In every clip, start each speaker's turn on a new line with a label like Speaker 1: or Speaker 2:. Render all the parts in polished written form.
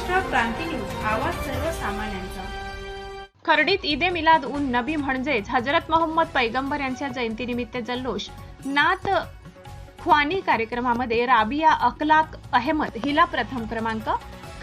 Speaker 1: महाराष्ट्र क्रांती news, आवाज सर्वसामान्यांचा।
Speaker 2: खर्डीत ईदे मिलाद उन नबी म्हणजेच हजरत मोहम्मद पैगंबर यांच्या जयंतीनिमित्त जल्लोष नात ख्वानी कार्यक्रमामध्ये राबिया अखलाक अहमद हिला प्रथम क्रमांक।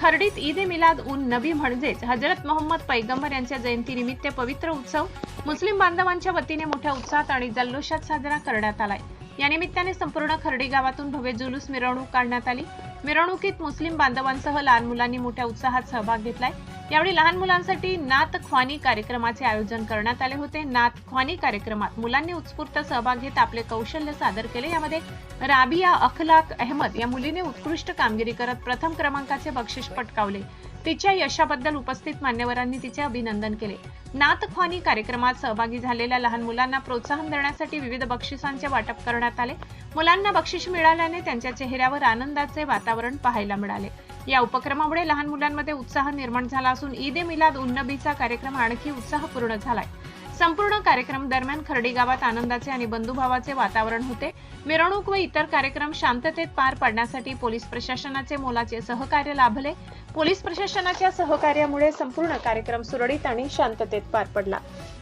Speaker 2: खर्डीत ईदे मिलाद उन नबी म्हणजेच हजरत मोहम्मद पैगंबर यांच्या जयंतीनिमित्त पवित्र उत्सव मुस्लिम बांधवांच्या वतीने मोठ्या उत्साहात आणि जल्लोषात साजरा करण्यात आलाय। या निमित्ताने संपूर्ण खर्डी गावातून भव्य जुलूस मिरवणूक काढण्यात आली। मिरवणुकीत मुस्लिम बांधवांसह लहान मुलांनी मोठ्या उत्साहात सहभाग घेतलाय। यावेळी लहान मुलांसाठी नात ख्वानी कार्यक्रमाचे आयोजन करण्यात आले होते। नात ख्वानी कार्यक्रमात मुलांनी उत्स्फूर्त सहभाग घेत आपले कौशल्य सादर केले। यामध्ये राबिया अखलाक अहमद या मुलीने उत्कृष्ट कामगिरी करत प्रथम क्रमांकाचे बक्षीस पटकावले। तिच्या यशाबद्दल उपस्थित मान्यवरांनी तिचे अभिनंदन केले। नात ख्वानी कार्यक्रमात सहभागी झालेल्या लहान मुलांना प्रोत्साहन देण्यासाठी विविध बक्षिसांचे वाटप करण्यात आले। मुलांना बक्षीस मिळाल्याने त्यांच्या चेहऱ्यावर आनंदाचे वातावरण पाहायला मिळाले। या उपक्रमामुळे लहान मुलांमध्ये उत्साह निर्माण झाला असून ईद ए मिलाद उन नबीचा कार्यक्रम आणखी उत्साहपूर्ण झालाय। संपूर्ण कार्यक्रम दरम्यान खर्डी गावात आनंदाचे आणि बंधुभावाचे वातावरण होते। मिरवणूक व इतर कार्यक्रम शांततेत पार पाडण्यासाठी पोलीस प्रशासनाचे मोलाचे सहकार्य लाभले। पोलीस प्रशासनाच्या सहकार्यामुळे संपूर्ण कार्यक्रम सुरळीत आणि शांततेत पार पडला।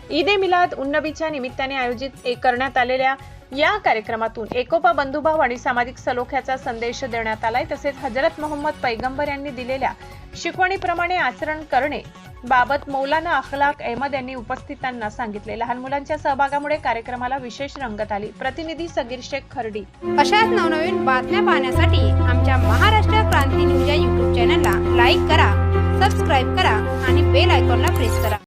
Speaker 2: ईद ए मिलाद उन नबीच्या निमित्ताने आयोजित करण्यात आलेल्या या कार्यक्रमातून एकोपा, बंधुभाव आणि सामाजिक सलोख्याचा संदेश देण्यात आलाय। तसेच हजरत मोहम्मद पैगंबर यांनी दिलेल्या शिकवणीप्रमाणे आचरण करणे बाबत मौलाना अखलाक अहमद यांनी उपस्थितांना सांगितले। लहान मुलांच्या सहभागामुळे कार्यक्रमाला विशेष रंगत आली। प्रतिनिधी सगीर शेख, खर्डी।
Speaker 3: अशाच नवनवीन बातम्या पाहण्यासाठी आमच्या महाराष्ट्र क्रांती न्यूज या YouTube चॅनलला लाईक करा, सबस्क्राईब करा आणि बेल आयकॉनला प्रेस करा।